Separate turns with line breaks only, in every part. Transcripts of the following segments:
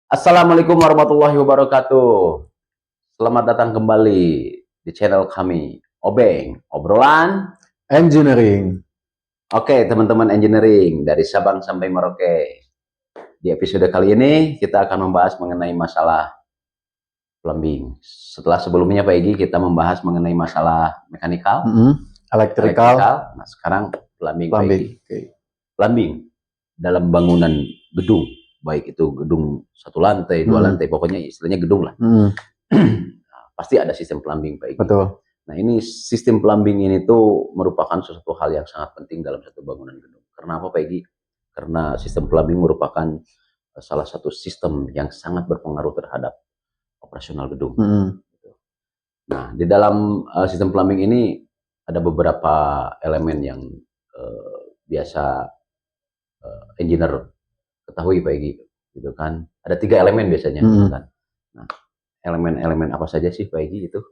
Assalamualaikum warahmatullahi wabarakatuh. Selamat datang kembali di channel kami, Obeng, obrolan.
Engineering.
Oke, teman-teman engineering dari Sabang sampai Merauke. Di episode kali ini kita akan membahas mengenai masalah plumbing. Setelah sebelumnya Pak Egi kita membahas mengenai masalah mekanikal,
Electrical.
Nah, sekarang plumbing Pak
Plumbing.
Egi. Plumbing dalam bangunan gedung, baik itu gedung satu lantai, dua lantai, pokoknya istilahnya gedung lah. Nah, pasti ada sistem plumbing Pak Egi.
Betul.
Nah, ini sistem plumbing ini tuh merupakan sesuatu hal yang sangat penting dalam satu bangunan gedung. Karena apa Pak Egi? Karena sistem plumbing merupakan salah satu sistem yang sangat berpengaruh terhadap operasional gedung. Nah, di dalam sistem plumbing ini ada beberapa elemen yang biasa engineer ketahui Pak Egi, gitu kan. Ada 3 elemen biasanya, gitu kan. Nah, elemen-elemen apa saja sih Pak Egi itu?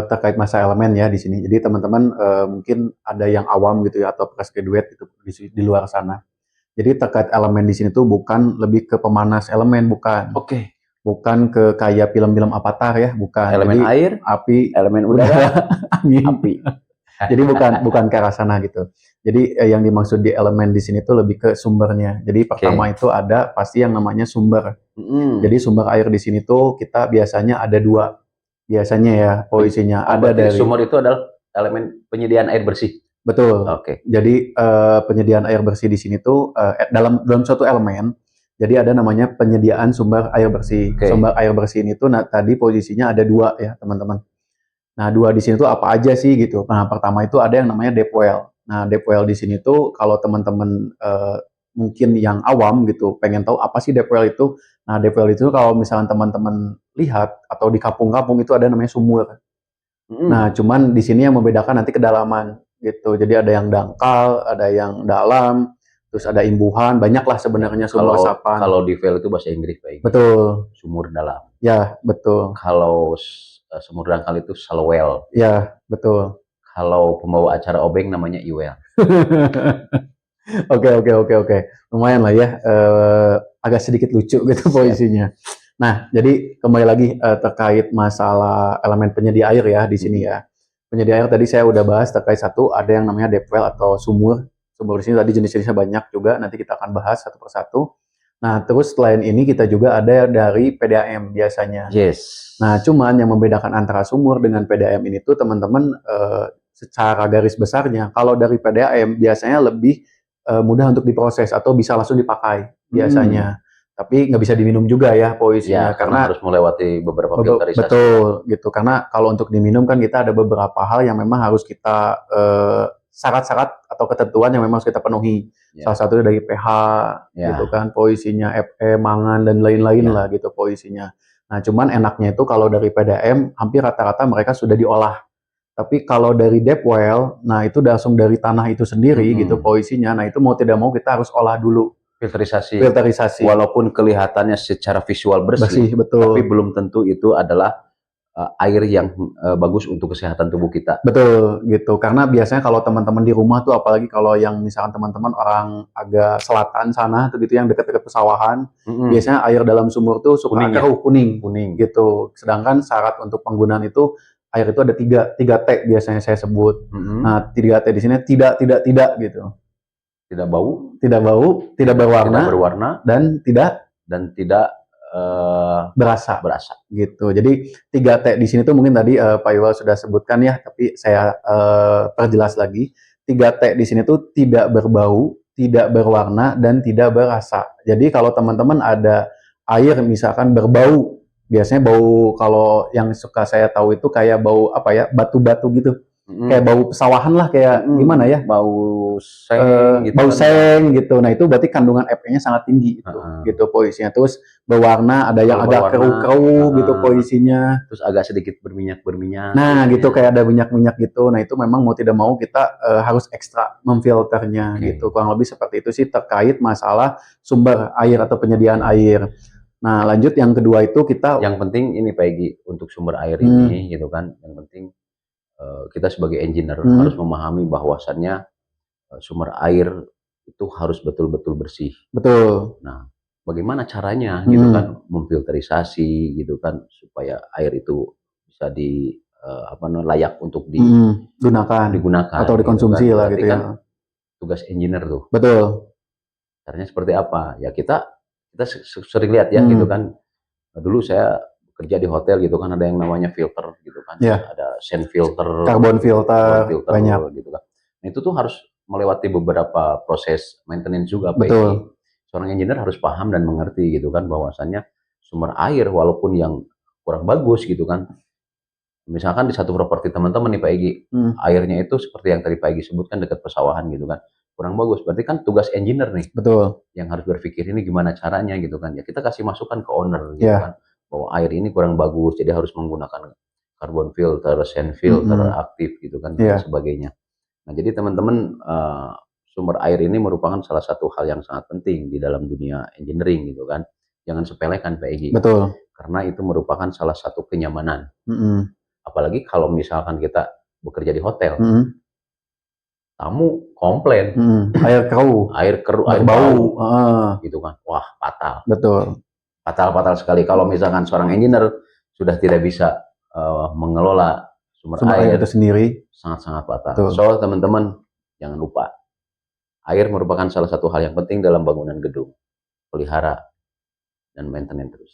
Terkait masa elemen ya di sini. Jadi teman-teman mungkin ada yang awam gitu ya atau fresh graduate itu di luar sana. Jadi terkait elemen di sini tuh bukan lebih ke pemanas elemen, bukan.
Oke.
Bukan ke kayak film-film Avatar ya, bukan.
Elemen
Jadi,
air,
api,
elemen udara,
angin.
api.
Jadi bukan ke arah sana gitu. Jadi yang dimaksud di elemen di sini tuh lebih ke sumbernya. Jadi pertama itu ada pasti yang namanya sumber. Jadi sumber air di sini tuh kita biasanya ada 2. Biasanya ya posisinya ada dari
sumber itu adalah elemen penyediaan air bersih.
Betul.
Oke.
Jadi penyediaan air bersih di sini tuh dalam suatu elemen. Jadi ada namanya penyediaan sumber air bersih. Sumber air bersih ini tuh tadi posisinya ada 2 ya teman-teman. Nah 2 di sini tuh apa aja sih gitu. Nah pertama itu ada yang namanya deep well. Nah deep well di sini tuh kalau teman-teman mungkin yang awam gitu pengen tahu apa sih deep well itu. Nah deep well itu kalau misalnya teman-teman lihat atau di kampung-kampung itu ada namanya sumur. Nah cuman di sini yang membedakan nanti kedalaman gitu. Jadi ada yang dangkal, ada yang dalam, terus ada imbuhan, banyak lah sebenarnya sumur resapan.
Kalau deep well itu bahasa Inggris Pak Egi.
Betul.
Sumur dalam.
Ya betul.
Kalau sumur dangkal itu shallow well.
Ya betul.
Kalau pembawa acara Obeng namanya iwel.
Oke. Lumayan lah ya, agak sedikit lucu gitu posisinya. Nah, jadi kembali lagi terkait masalah elemen penyedia air ya di sini ya. Penyedia air tadi saya udah bahas terkait satu, ada yang namanya deep well atau sumur. Sumur di sini tadi jenis-jenisnya banyak juga, nanti kita akan bahas satu persatu. Nah, terus selain ini kita juga ada dari PDAM biasanya.
Yes.
Nah, cuman yang membedakan antara sumur dengan PDAM ini tuh teman-teman secara garis besarnya, kalau dari PDAM biasanya lebih mudah untuk diproses atau bisa langsung dipakai biasanya. Tapi nggak bisa diminum juga ya posisinya.
Ya, karena harus melewati beberapa filterisasi.
Betul, gitu. Karena kalau untuk diminum kan kita ada beberapa hal yang memang harus kita syarat-syarat atau ketentuan yang memang harus kita penuhi. Salah satunya dari pH, gitu kan, posisinya, Fe, mangan, dan lain-lain lah gitu posisinya. Nah, cuman enaknya itu kalau dari PDAM, hampir rata-rata mereka sudah diolah. Tapi kalau dari deep well, nah itu langsung dari tanah itu sendiri gitu posisinya. Nah itu mau tidak mau kita harus olah dulu.
Filterisasi.
Walaupun
kelihatannya secara visual bersih,
betul.
Tapi belum tentu itu adalah air yang bagus untuk kesehatan tubuh kita.
Betul gitu. Karena biasanya kalau teman-teman di rumah tuh, apalagi kalau yang misalkan teman-teman orang agak selatan sana tuh gitu, yang dekat-dekat pesawahan, biasanya air dalam sumur tuh suka kuning gitu. Sedangkan syarat untuk penggunaan itu air itu ada 3 T biasanya saya sebut. Nah 3 T di sini tidak gitu.
Tidak bau,
tidak berwarna, dan tidak berasa gitu. Jadi 3 T di sini tuh mungkin tadi Pak Iwal sudah sebutkan ya, tapi saya perjelas lagi. 3 T di sini tuh tidak berbau, tidak berwarna, dan tidak berasa. Jadi kalau teman-teman ada air misalkan berbau, biasanya bau, kalau yang suka saya tahu itu kayak bau apa ya, batu-batu gitu. Kayak bau pesawahan lah, kayak gimana ya?
Bau seng gitu.
Bau seng gitu. Nah itu berarti kandungan Fe-nya sangat tinggi gitu posisinya. Terus berwarna, ada yang agak keruh-keruh gitu posisinya.
Terus agak sedikit berminyak.
Nah gitu, kayak ada minyak-minyak gitu. Nah itu memang mau tidak mau kita harus ekstra memfilternya gitu. Kurang lebih seperti itu sih terkait masalah sumber air atau penyediaan air. Nah lanjut yang kedua itu kita.
Yang penting ini Pak Egi, untuk sumber air ini gitu kan. Yang penting kita sebagai engineer harus memahami bahwasannya sumber air itu harus betul-betul bersih.
Betul.
Nah, bagaimana caranya gitu kan memfilterisasi gitu kan supaya air itu bisa layak untuk digunakan
atau
gitu kan.
dikonsumsi lah
Berarti
gitu
kan
ya.
tugas engineer tuh.
Betul.
Caranya seperti apa? Ya kita sering lihat ya gitu kan. Dulu saya kerja di hotel gitu kan, ada yang namanya filter gitu kan.
Ya.
Ada sand filter,
Carbon
gitu, carbon
filter,
filter
banyak.
gitu kan. Nah, itu tuh harus melewati beberapa proses maintenance juga Pak Egi.
Betul.
Seorang engineer harus paham dan mengerti gitu kan bahwasannya sumber air walaupun yang kurang bagus gitu kan. Misalkan di satu properti teman-teman nih Pak Egi, airnya itu seperti yang tadi Pak Egi sebutkan dekat pesawahan gitu kan. Kurang bagus. Berarti kan tugas engineer nih
Betul.
yang harus berpikir ini gimana caranya gitu kan. Ya kita kasih masukan ke owner gitu kan. Bahwa air ini kurang bagus, jadi harus menggunakan carbon filter, sand filter, aktif gitu kan, dan sebagainya. Nah, jadi teman-teman, sumber air ini merupakan salah satu hal yang sangat penting di dalam dunia engineering gitu kan. Jangan sepelekan Pak Egi.
Betul.
Karena itu merupakan salah satu kenyamanan. Apalagi kalau misalkan kita bekerja di hotel, tamu komplain,
air keruh,
air bau, gitu kan, wah fatal.
Betul.
Fatal sekali kalau misalkan seorang engineer sudah tidak bisa mengelola sumber air
itu sendiri,
sangat-sangat fatal. So teman-teman jangan lupa, air merupakan salah satu hal yang penting dalam bangunan gedung, pelihara dan maintenance terus.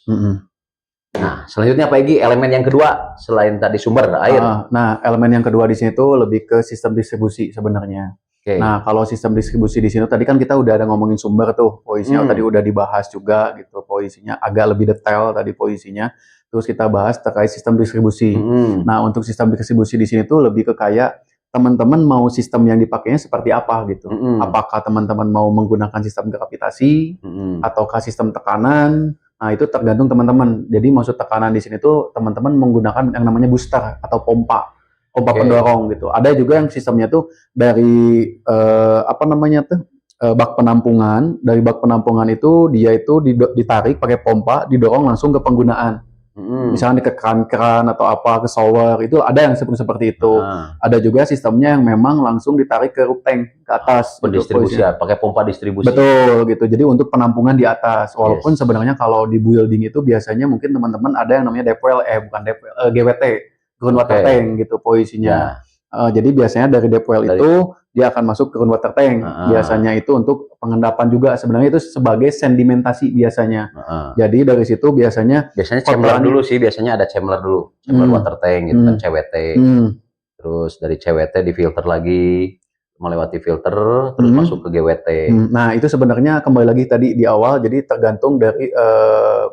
Nah, selanjutnya Pak Egi, elemen yang kedua selain tadi sumber air.
Nah, elemen yang kedua di sini tuh lebih ke sistem distribusi sebenarnya. Nah, kalau sistem distribusi di sini tadi kan kita udah ada ngomongin sumber tuh, posisinya tadi udah dibahas juga gitu, posisinya agak lebih detail tadi posisinya. Terus kita bahas terkait sistem distribusi. Nah, untuk sistem distribusi di sini tuh lebih ke kayak teman-teman mau sistem yang dipakainya seperti apa gitu. Apakah teman-teman mau menggunakan sistem gravitasi ataukah sistem tekanan? Nah, itu tergantung teman-teman. Jadi maksud tekanan di sini tuh teman-teman menggunakan yang namanya booster atau pompa pendorong gitu. Ada juga yang sistemnya tuh dari bak penampungan. Dari bak penampungan itu dia itu ditarik pakai pompa, didorong langsung ke penggunaan. Misalnya ke keran atau apa, ke shower, itu ada yang seperti itu. Ada juga sistemnya yang memang langsung ditarik ke roof tank, ke atas.
Pendistribusi, pakai pompa distribusi.
Betul, gitu. Jadi untuk penampungan di atas. Walaupun sebenarnya kalau di building itu biasanya mungkin teman-teman ada yang namanya GWT, groundwater tank gitu posisinya. Jadi biasanya dari deep well itu dia akan masuk ke groundwater tank. Biasanya itu untuk pengendapan juga. Sebenarnya itu sebagai sedimentasi biasanya. Jadi dari situ biasanya
chamber dulu sih, biasanya ada chamber dulu, chamber water tank gitu kan, CWT. Terus dari CWT difilter lagi, melewati filter terus masuk ke GWT.
Nah, itu sebenarnya kembali lagi tadi di awal, jadi tergantung dari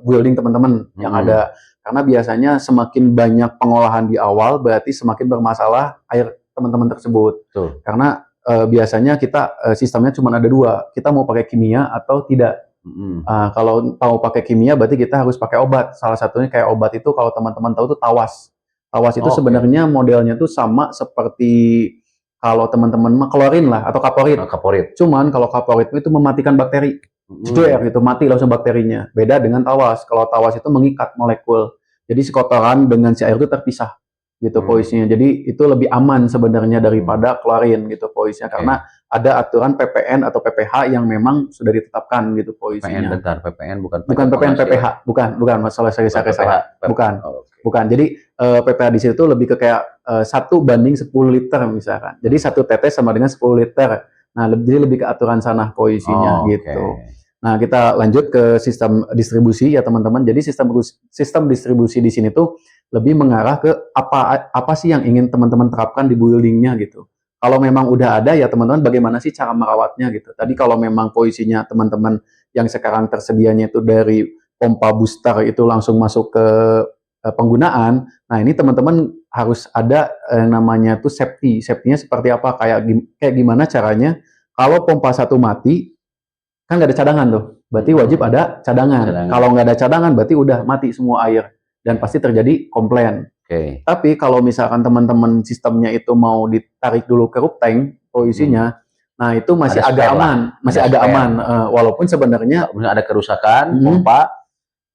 building teman-teman yang ada. Karena biasanya semakin banyak pengolahan di awal, berarti semakin bermasalah air teman-teman tersebut. Karena biasanya kita sistemnya cuma ada dua, kita mau pakai kimia atau tidak. Kalau mau pakai kimia, berarti kita harus pakai obat. Salah satunya kayak obat itu kalau teman-teman tahu itu tawas. Tawas itu sebenarnya modelnya tuh sama seperti kalau teman-teman klorin lah atau kaporit. Cuman kalau kaporit itu mematikan bakteri. Itu mati langsung bakterinya. Beda dengan tawas. Kalau tawas itu mengikat molekul. Jadi si kotoran dengan si air itu terpisah gitu posisinya. Jadi itu lebih aman sebenarnya daripada klorin gitu posisinya. Karena ada aturan PPN atau PPH yang memang sudah ditetapkan gitu posisinya.
PPN bukan
PPN, PPH, bukan masalah saya salah. Bukan. Jadi PPH di situ lebih ke kayak 1:10 liter misalkan. Jadi 1 tetes sama dengan 10 liter. Nah, jadi lebih ke aturan sana posisinya gitu. Nah, kita lanjut ke sistem distribusi ya teman-teman. Jadi sistem distribusi di sini tuh lebih mengarah ke apa sih yang ingin teman-teman terapkan di buildingnya gitu. Kalau memang udah ada ya teman-teman bagaimana sih cara merawatnya gitu. Tadi kalau memang posisinya teman-teman yang sekarang tersedianya itu dari pompa booster itu langsung masuk ke penggunaan. Nah, ini teman-teman harus ada namanya tuh safety. Safety-nya seperti apa? Kayak gimana caranya kalau pompa satu mati kan nggak ada cadangan tuh, berarti wajib ada cadangan. Kalau nggak ada cadangan, berarti udah mati semua air dan pasti terjadi komplain. Tapi kalau misalkan teman-teman sistemnya itu mau ditarik dulu ke roof tank posisinya, nah itu masih agak aman, walaupun sebenarnya
ada kerusakan pompa,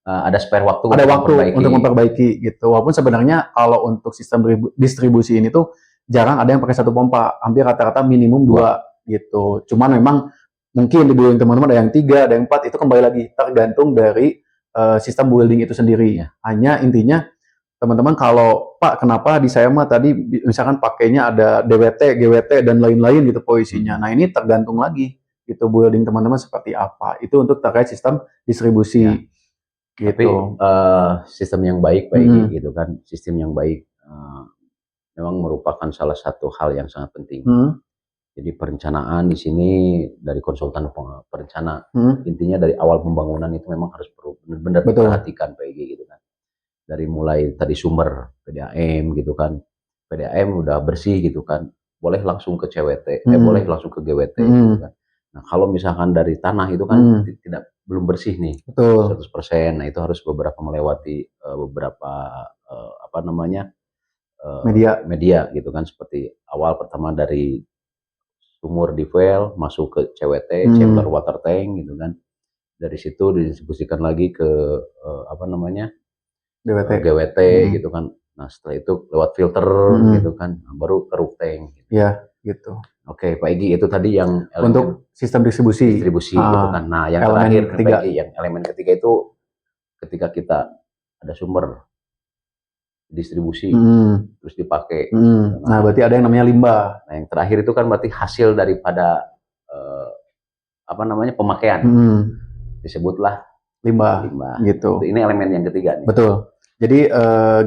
ada spare waktu.
Ada waktu untuk memperbaiki gitu. Walaupun sebenarnya kalau untuk sistem distribusi ini tuh jarang ada yang pakai satu pompa, hampir rata-rata minimum 2 gitu. Cuman memang Mungkin di building teman-teman ada yang 3, ada yang 4, itu kembali lagi tergantung dari sistem building itu sendiri.
Ya.
Hanya intinya teman-teman kalau Pak kenapa di saya mah tadi misalkan pakainya ada DWT, GWT dan lain-lain gitu posisinya. Nah ini tergantung lagi gitu building teman-teman seperti apa. Itu untuk terkait sistem distribusi.
Ya.
Gitu.
Tapi sistem yang baik Pak Egi gitu kan, sistem yang baik memang merupakan salah satu hal yang sangat penting. Jadi perencanaan di sini dari konsultan perencana, intinya dari awal pembangunan itu memang harus benar-benar diperhatikan Pak Egi gitu kan. Dari mulai tadi sumber PDAM gitu kan, PDAM udah bersih gitu kan, boleh langsung ke CWT, boleh langsung ke GWT gitu kan. Nah kalau misalkan dari tanah itu kan belum bersih nih, 100%. Nah itu harus melewati beberapa apa namanya media gitu kan, seperti awal pertama dari sumur di well masuk ke CWT, chamber water tank gitu kan. Dari situ didistribusikan lagi ke apa namanya GWT gitu kan. Nah setelah itu lewat filter gitu kan, baru ke roof tank. Gitu.
Ya gitu.
Oke Pak Egi, itu tadi yang
untuk sistem distribusi
gitu kan. Nah yang terakhir ketiga. Pak Egi, yang elemen ketiga itu ketika kita ada sumber distribusi terus dipakai.
Nah berarti ada yang namanya limbah.
Nah yang terakhir itu kan berarti hasil daripada apa namanya pemakaian. Disebutlah
limbah. Gitu.
Ini elemen yang ketiga nih.
Betul. Jadi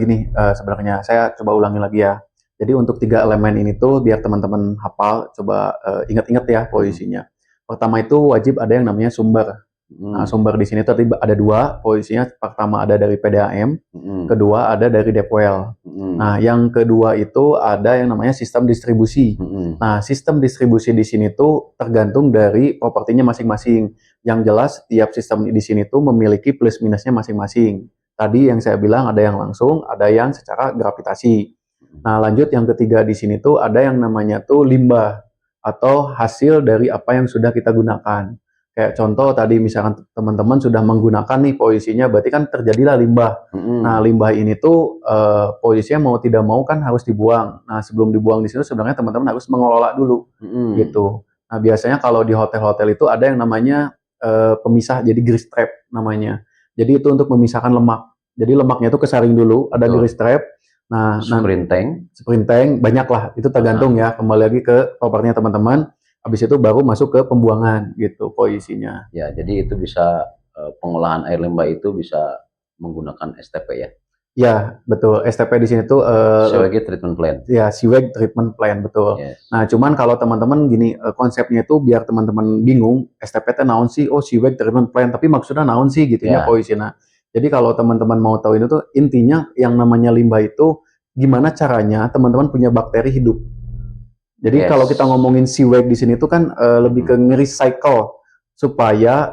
gini sebenarnya saya coba ulangi lagi ya. Jadi untuk 3 elemen ini tuh biar teman-teman hafal, coba ingat-ingat ya posisinya. Pertama itu wajib ada yang namanya sumber. Nah, sumber di sini tadi ada 2 posisinya. Pertama ada dari PDAM, kedua ada dari Depwell. Nah, yang kedua itu ada yang namanya sistem distribusi. Nah, sistem distribusi di sini tuh tergantung dari propertinya masing-masing. Yang jelas tiap sistem di sini tuh memiliki plus minusnya masing-masing. Tadi yang saya bilang ada yang langsung, ada yang secara gravitasi. Nah, lanjut yang ketiga di sini tuh ada yang namanya tuh limbah atau hasil dari apa yang sudah kita gunakan. Kayak contoh tadi misalkan teman-teman sudah menggunakan nih posisinya, berarti kan terjadilah limbah. Nah limbah ini tuh posisinya mau tidak mau kan harus dibuang. Nah sebelum dibuang di situ sebenarnya teman-teman harus mengelola dulu gitu. Nah biasanya kalau di hotel-hotel itu ada yang namanya pemisah, jadi grease trap namanya. Jadi itu untuk memisahkan lemak. Jadi lemaknya itu kesaring dulu, ada grease trap. Nah
sprint
tank banyak lah, itu tergantung ya, kembali lagi ke propertinya teman-teman. Habis itu baru masuk ke pembuangan gitu posisinya.
Ya, jadi itu bisa pengolahan air limbah itu bisa menggunakan STP ya.
Ya, betul. STP di sini tuh
sewage treatment plant.
Ya, sewage treatment plant betul. Yes. Nah, cuman kalau teman-teman gini konsepnya itu biar teman-teman bingung, STP itu naon sih? Oh, sewage treatment plant, tapi maksudnya naon sih gitu ya posisinya. Jadi kalau teman-teman mau tahu ini tuh intinya yang namanya limbah itu gimana caranya teman-teman punya bakteri hidup. Jadi kalau kita ngomongin sewage di sini tuh kan lebih ke nge-recycle supaya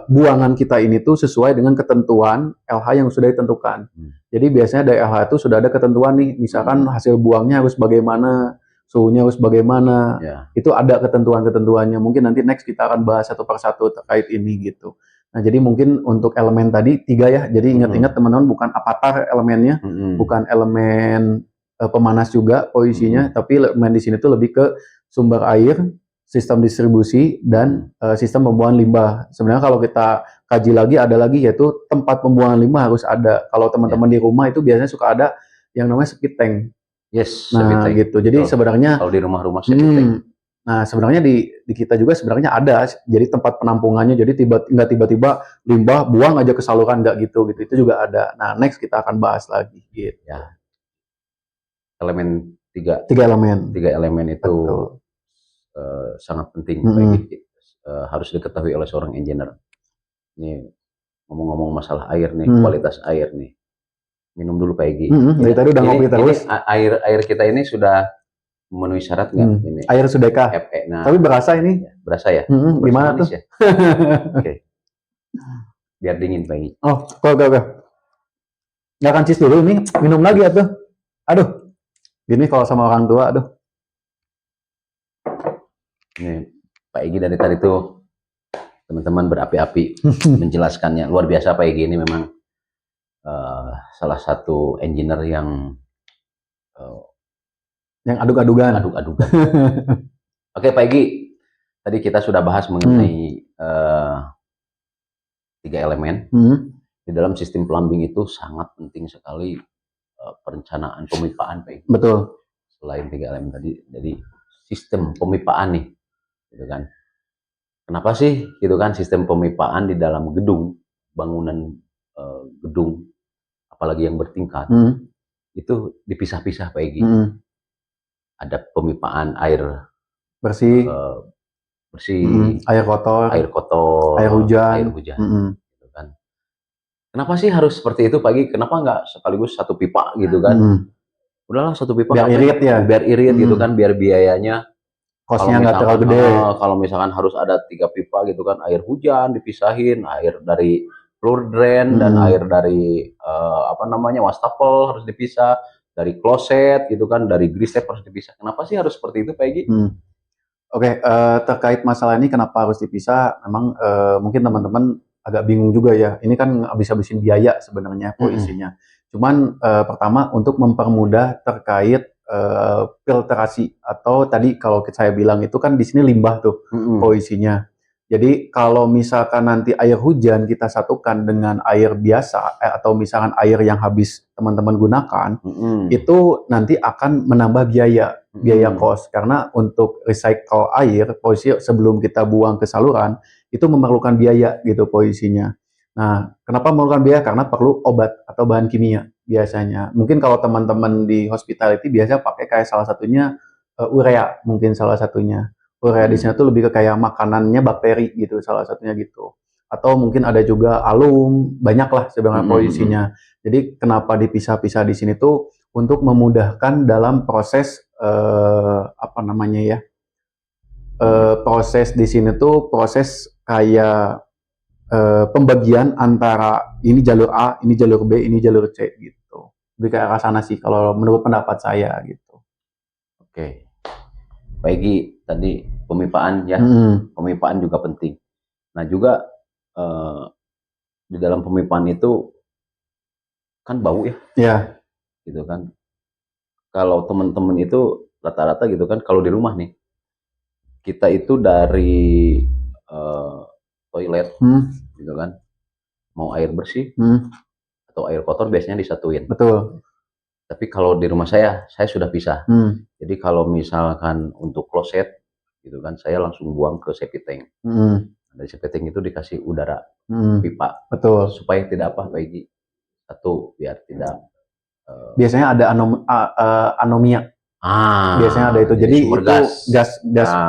buangan kita ini tuh sesuai dengan ketentuan LH yang sudah ditentukan. Jadi biasanya dari LH itu sudah ada ketentuan nih, misalkan hasil buangnya harus bagaimana, suhunya harus bagaimana. Itu ada ketentuan-ketentuannya. Mungkin nanti next kita akan bahas satu persatu terkait ini gitu. Nah, jadi mungkin untuk elemen tadi 3 ya. Jadi ingat-ingat teman-teman bukan avatar elemennya, bukan elemen pemanas juga posisinya, tapi elemen di sini tuh lebih ke sumber air, sistem distribusi, dan sistem pembuangan limbah. Sebenarnya kalau kita kaji lagi, ada lagi yaitu tempat pembuangan limbah harus ada. Kalau teman-teman di rumah itu biasanya suka ada yang namanya septic tank.
Yes,
nah tank. Gitu. Jadi sebenarnya
kalau di rumah-rumah septic tank.
Nah sebenarnya di kita juga sebenarnya ada, jadi tempat penampungannya. Jadi nggak tiba-tiba limbah buang aja ke saluran, nggak gitu. Itu juga ada. Nah next kita akan bahas lagi. Gitu.
Ya. Elemen 3 elemen itu sangat penting harus diketahui oleh seorang engineer. Ini ngomong-ngomong masalah air nih, kualitas air nih. Minum dulu Pak Egi.
Dari tadi udah ngopi terus.
Air kita ini sudah memenuhi syarat nggak? Ini
air Sudeka.
Nah,
tapi berasa ini.
Berasa ya?
Gimana tuh?
Ya? Oke. Biar dingin Pak Egi.
Oh, oke. Nggak akan cis dulu nih, minum lagi atuh. Aduh. Gini kalau sama orang tua, aduh.
Ini Pak Egi dari tadi tuh teman-teman berapi-api menjelaskannya. Luar biasa Pak Egi ini memang salah satu engineer yang
aduk-adugan.
Oke Pak Egi, tadi kita sudah bahas mengenai 3 elemen. Di dalam sistem plumbing itu sangat penting sekali perencanaan pemipaan, Pak.
Betul.
Selain 3 elemen tadi, jadi sistem pemipaan nih, gitu kan. Kenapa sih, gitu kan, sistem pemipaan di dalam gedung, bangunan gedung, apalagi yang bertingkat, itu dipisah-pisah, Pak Egy. Ada pemipaan air
bersih, air kotor, air hujan.
Gitu kan. Kenapa sih harus seperti itu, Pak Egy? Kenapa nggak sekaligus satu pipa gitu kan? Udahlah satu pipa.
Biar irit ya.
Biar irit gitu kan, biar biayanya.
Kosnya nggak terlalu gede.
Kalau misalkan harus ada 3 pipa gitu kan, air hujan dipisahin, air dari floor drain dan air dari wastafel harus dipisah, dari kloset gitu kan, dari grease harus dipisah. Kenapa sih harus seperti itu, Pak Egy?
Oke, terkait masalah ini kenapa harus dipisah, memang mungkin teman-teman agak bingung juga ya. Ini kan habis-habisin biaya sebenarnya posisinya. Cuman pertama untuk mempermudah terkait filtrasi, atau tadi kalau saya bilang itu kan di sini limbah tuh posisinya. Jadi kalau misalkan nanti air hujan kita satukan dengan air biasa atau misalkan air yang habis teman-teman gunakan, itu nanti akan menambah biaya kos, karena untuk recycle air posisi sebelum kita buang ke saluran itu memerlukan biaya gitu posisinya. Nah, kenapa memerlukan biaya? Karena perlu obat atau bahan kimia biasanya. Mungkin kalau teman-teman di hospitality biasa pakai kayak salah satunya urea, mungkin salah satunya. Urea di sini tuh lebih ke kayak makanannya bakteri gitu, salah satunya gitu. Atau mungkin ada juga alum, banyak lah sebenarnya posisinya. Jadi kenapa dipisah-pisah di sini tuh untuk memudahkan dalam proses proses di sini tuh proses kayak pembagian antara ini jalur A, ini jalur B, ini jalur C gitu. Lebih ke arah sana sih kalau menurut pendapat saya gitu.
Oke. Pak Egy, tadi pemipaan ya, pemipaan juga penting. Nah juga di dalam pemipaan itu kan bau ya.
Iya.
Gitu kan. Kalau teman-teman itu rata-rata gitu kan, kalau di rumah nih, kita itu dari toilet, gitu kan, mau air bersih atau air kotor biasanya disatuin.
Betul.
Tapi kalau di rumah saya sudah pisah. Jadi kalau misalkan untuk kloset, gitu kan, saya langsung buang ke septic tank. Dari septic tank itu dikasih udara pipa.
Betul.
Supaya tidak apa, Pak Egy? Satu, biar tidak.
Biasanya ada anomia. Biasanya ada itu. Jadi itu gas.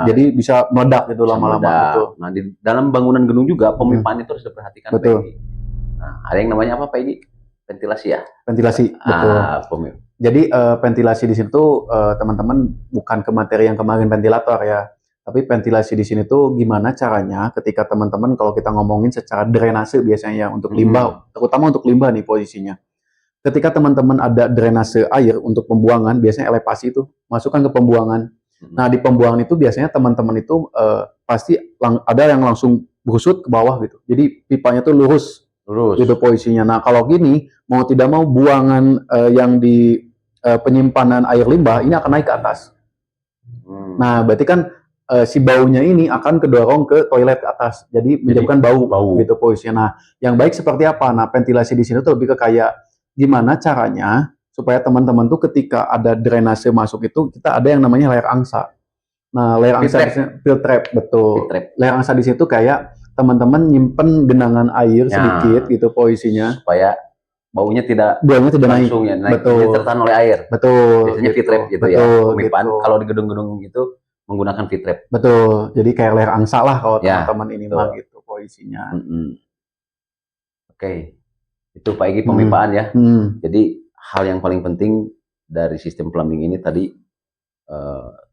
Jadi bisa meledak gitu lama-lama.
Nah, di dalam bangunan gedung juga pemipaan itu harus diperhatikan.
Betul.
Nah, ada yang namanya apa, Pak Egy? Ventilasi ya?
Ventilasi, betul. Jadi ventilasi di situ teman-teman bukan ke materi yang kemarin ventilator ya, tapi ventilasi di sini tuh gimana caranya ketika teman-teman kalau kita ngomongin secara drainase biasanya ya, untuk limbah, terutama untuk limbah nih posisinya. Ketika teman-teman ada drainase air untuk pembuangan, biasanya elevasi itu masukkan ke pembuangan. Nah di pembuangan itu biasanya teman-teman itu pasti ada yang langsung berusut ke bawah gitu. Jadi pipanya tuh lurus gitu posisinya. Nah kalau gini mau tidak mau buangan yang di penyimpanan air limbah ini akan naik ke atas. Nah berarti kan si baunya ini akan kedorong ke toilet ke atas. Jadi menyebabkan bau gitu posisinya. Nah yang baik seperti apa? Nah ventilasi di sini tuh lebih ke kayak gimana caranya supaya teman-teman tuh ketika ada drainase masuk itu kita ada yang namanya layer angsa. Nah layer angsa di sini filtrate, betul. Layer angsa di situ kayak teman-teman nyimpen genangan air sedikit gitu posisinya
supaya baunya tidak
naik.
Betul. Ditertahan oleh air.
Betul.
Biasanya filtrate gitu ya. Pemipaan gitu. Kalau di gedung-gedung itu menggunakan filtrate.
Betul. Jadi kayak layer angsa lah kalau teman-teman ini mah gitu posisinya.
Oke. Itu Pak Egy pemipaan ya. Jadi hal yang paling penting dari sistem plumbing ini tadi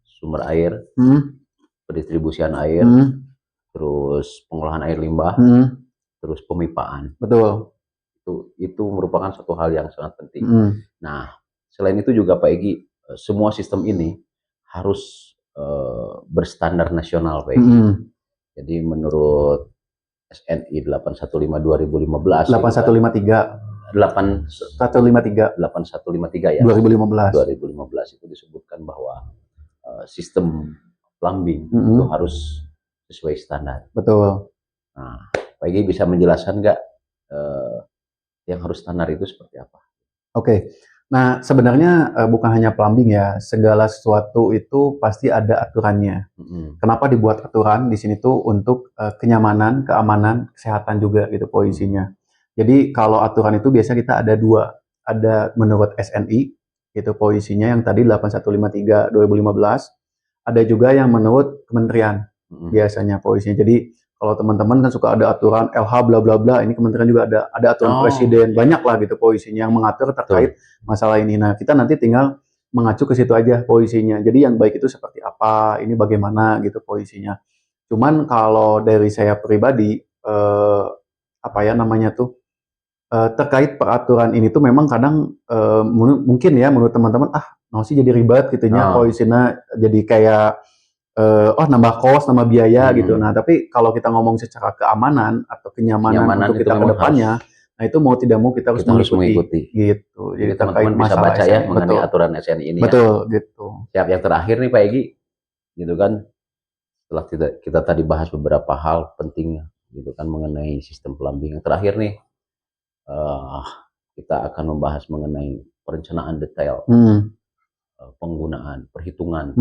sumber air, pendistribusian air, terus pengolahan air limbah, terus pemipaan.
Betul.
Itu merupakan satu hal yang sangat penting. Nah, selain itu juga Pak Egy, semua sistem ini harus berstandar nasional, Pak Egy. Jadi menurut SNI 815 2015,
8153
ya.
2015
itu disebutkan bahwa sistem plumbing itu harus sesuai standar.
Betul.
Nah, Pak Egy bisa menjelaskan nggak yang harus standar itu seperti apa?
Oke. Nah, sebenarnya bukan hanya plumbing ya, segala sesuatu itu pasti ada aturannya. Kenapa dibuat aturan di sini tuh untuk kenyamanan, keamanan, kesehatan juga gitu posisinya. Jadi kalau aturan itu biasa kita ada dua, ada menurut SNI itu posisinya yang tadi 8153 2015, ada juga yang menurut kementerian biasanya posisinya. Jadi kalau teman-teman kan suka ada aturan LH bla bla bla, ini kementerian juga ada aturan presiden, banyak lah gitu posisinya yang mengatur terkait masalah ini. Nah, kita nanti tinggal mengacu ke situ aja posisinya. Jadi yang baik itu seperti apa, ini bagaimana gitu posisinya. Cuman kalau dari saya pribadi apa ya namanya tuh terkait peraturan ini tuh memang kadang mungkin ya menurut teman-teman mau sih jadi ribet gitunya posisinya jadi kayak nambah kos, nambah biaya gitu. Nah, tapi kalau kita ngomong secara keamanan atau kenyamanan untuk kita ke depannya, nah itu mau tidak mau kita harus mengikuti. Gitu.
Jadi teman-teman bisa baca ya mengenai aturan SNI ini.
Betul, gitu.
Siap, yang terakhir nih Pak Egy, gitu kan, setelah kita tadi bahas beberapa hal penting gitu kan mengenai sistem plumbing. Yang terakhir nih, kita akan membahas mengenai perencanaan detail, penggunaan, perhitungan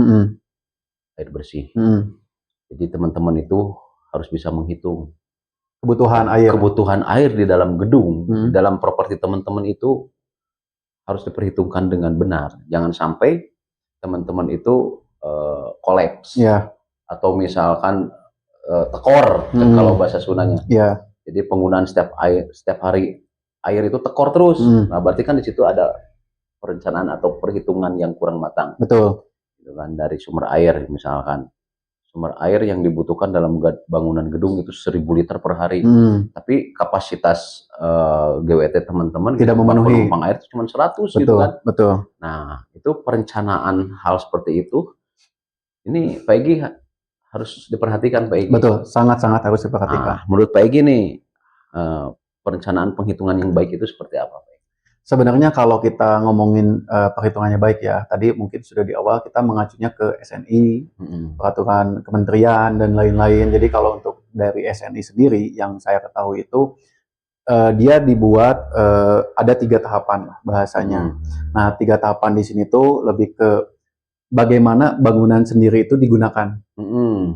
air bersih. Jadi teman-teman itu harus bisa menghitung kebutuhan air di dalam gedung, dalam properti teman-teman itu harus diperhitungkan dengan benar. Jangan sampai teman-teman itu kolaps atau misalkan tekor kalau bahasa Sundanya. Jadi penggunaan setiap hari air itu tekor terus. Nah, berarti kan di situ ada perencanaan atau perhitungan yang kurang matang.
Betul.
Gitu kan, dari sumber air misalkan. Sumber air yang dibutuhkan dalam bangunan gedung itu 1000 liter per hari. Tapi kapasitas GWT teman-teman
tidak memenuhi.
Penumpang air itu cuma 100 gitu kan. Betul. Nah, itu perencanaan hal seperti itu. Ini Pak Egy harus diperhatikan Pak Egy.
Betul, sangat-sangat harus diperhatikan.
Menurut Pak Egy nih, perencanaan penghitungan yang baik itu seperti apa Pak Egy?
Sebenarnya kalau kita ngomongin perhitungannya baik ya, tadi mungkin sudah di awal kita mengacunya ke SNI, peraturan kementerian dan lain-lain. Jadi kalau untuk dari SNI sendiri yang saya ketahui itu dia dibuat ada 3 tahapan bahasanya. Nah, 3 tahapan di sini tuh lebih ke bagaimana bangunan sendiri itu digunakan.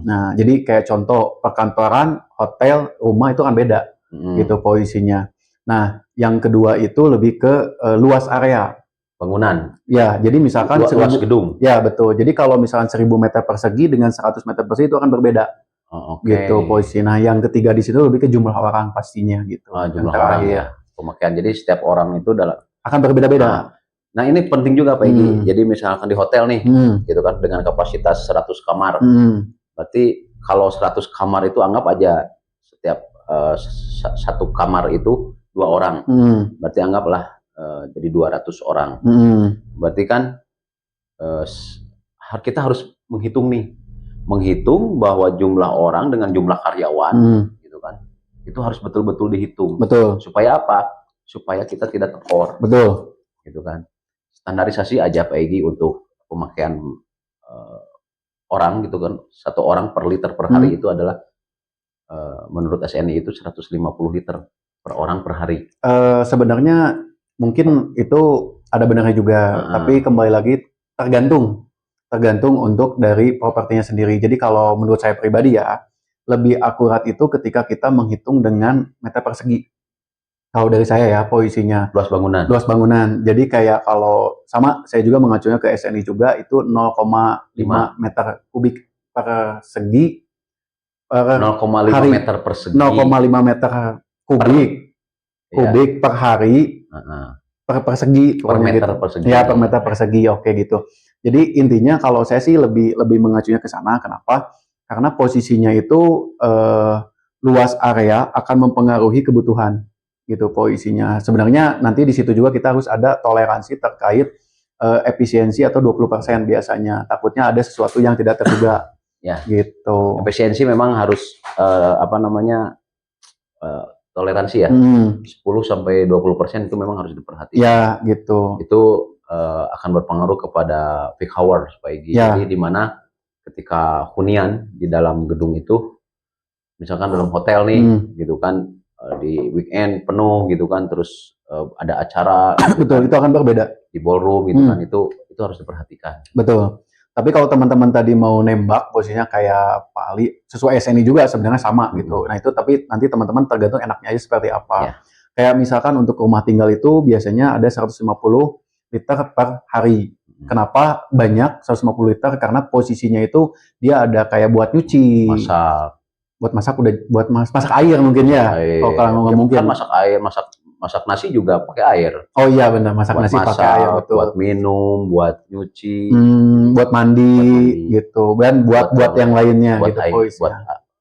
Nah, jadi kayak contoh perkantoran, hotel, rumah itu kan beda gitu posisinya. Nah, yang kedua itu lebih ke luas area
bangunan.
Ya, jadi misalkan
luas gedung.
Ya, betul. Jadi kalau misalkan 1000 meter persegi dengan 100 meter persegi itu akan berbeda. Gitu posisi. Nah, yang ketiga di situ lebih ke jumlah orang pastinya gitu.
Jumlah orang ya. Pemakaian. Jadi setiap orang itu
akan berbeda-beda.
Nah, ini penting juga Pak Egy. Jadi misalkan di hotel nih, gitu kan dengan kapasitas 100 kamar. Berarti kalau 100 kamar itu anggap aja setiap satu kamar itu 2 orang, berarti anggaplah jadi 200 orang. Berarti kan kita harus menghitung bahwa jumlah orang dengan jumlah karyawan, gitu kan, itu harus betul-betul dihitung.
Betul.
Supaya apa? Supaya kita tidak tekor.
Betul.
Gitu kan. Standarisasi aja Pak Egy untuk pemakaian orang gitu kan, 1 orang per liter per hari itu adalah menurut SNI itu 150 liter per orang per hari.
Sebenarnya mungkin itu ada benarnya juga, tapi kembali lagi tergantung untuk dari propertinya sendiri. Jadi kalau menurut saya pribadi ya, lebih akurat itu ketika kita menghitung dengan meter persegi. Kalau dari saya ya posisinya.
Luas bangunan.
Jadi kayak kalau sama saya juga mengacunya ke SNI juga itu 0,5 meter kubik per segi.
0,5 meter persegi.
0,5 meter kubik per hari per persegi.
Per meter persegi.
Ya, per meter persegi, oke gitu. Jadi intinya kalau saya sih lebih mengacunya ke sana. Kenapa? Karena posisinya itu luas area akan mempengaruhi kebutuhan gitu posisinya. Sebenarnya nanti di situ juga kita harus ada toleransi terkait efisiensi atau 20% biasanya. Takutnya ada sesuatu yang tidak terduga.
Ya,
gitu.
Efisiensi memang harus toleransi ya. 10-20% itu memang harus diperhatikan.
Ya, gitu.
Itu akan berpengaruh kepada peak hour Pak Egy. Jadi di mana ketika hunian di dalam gedung itu misalkan dalam hotel nih, gitu kan, di weekend penuh gitu kan, terus ada acara,
betul, itu akan berbeda
di ballroom gitu kan, itu harus diperhatikan.
Betul. Tapi kalau teman-teman tadi mau nembak, posisinya kayak Pak Ali, sesuai SNI juga sebenarnya sama gitu. Nah itu tapi nanti teman-teman tergantung enaknya aja seperti apa.
Ya.
Kayak misalkan untuk rumah tinggal itu biasanya ada 150 liter per hari. Kenapa banyak 150 liter? Karena posisinya itu dia ada kayak buat nyuci,
masak,
buat masak udah buat masak air mungkin ya.
Oh
kalau nggak mungkin.
Kan masak air, masak nasi juga pakai air.
Oh iya benar, masak nasi pakai air, betul.
Buat minum, buat nyuci,
buat mandi gitu, dan buat yang lainnya
buat
gitu,
air,
pois.
Buat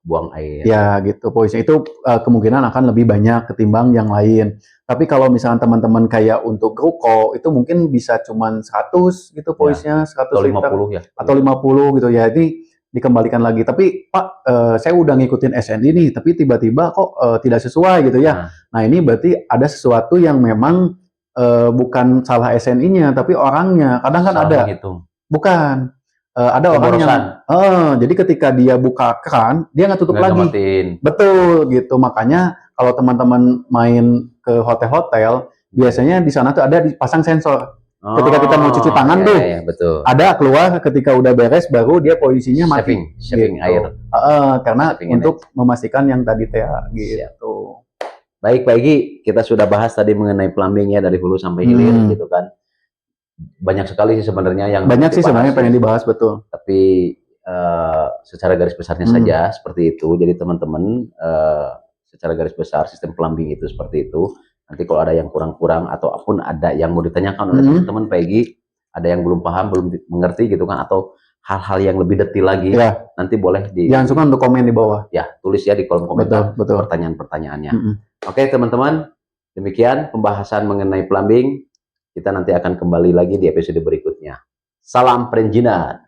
buang air.
Ya gitu, poisnya itu kemungkinan akan lebih banyak ketimbang yang lain. Tapi kalau misalnya teman-teman kayak untuk ruko itu mungkin bisa cuman 100 gitu poisnya, 100
atau 50
liter,
ya.
Atau 50 gitu ya. Ini dikembalikan lagi. Tapi Pak, saya udah ngikutin SNI nih, tapi tiba-tiba kok tidak sesuai gitu ya. Nah ini berarti ada sesuatu yang memang bukan salah SNI-nya, tapi orangnya. Kadang kan
salah
ada.
Menghitung.
Bukan. Ada orang yang jadi ketika dia buka keran, dia nggak tutup lagi.
Ngamatin.
Betul gitu. Makanya kalau teman-teman main ke hotel-hotel, biasanya di sana tuh ada dipasang sensor. Ketika kita mau cuci tangan tuh,
betul.
ada keluar ketika udah beres baru dia posisinya mati.
Saving
gitu.
air.
Karena
saving
untuk memastikan yang tadi Tea gitu.
Baik Pak Igi, kita sudah bahas tadi mengenai plumbing ya dari hulu sampai hilir gitu kan. Banyak sekali sih sebenarnya yang
pengen dibahas, betul.
Tapi secara garis besarnya saja seperti itu. Jadi teman-teman secara garis besar sistem plumbing itu seperti itu. Nanti kalau ada yang kurang-kurang ataupun ada yang mau ditanyakan oleh teman-teman Pak Igi, ada yang belum paham, belum mengerti gitu kan, atau hal-hal yang lebih detail lagi, nanti boleh
jangan suka untuk komen di bawah.
Ya, tulis ya di kolom komentar pertanyaan-pertanyaannya. Oke teman-teman, demikian pembahasan mengenai plumbing. Kita nanti akan kembali lagi di episode berikutnya. Salam perizinan.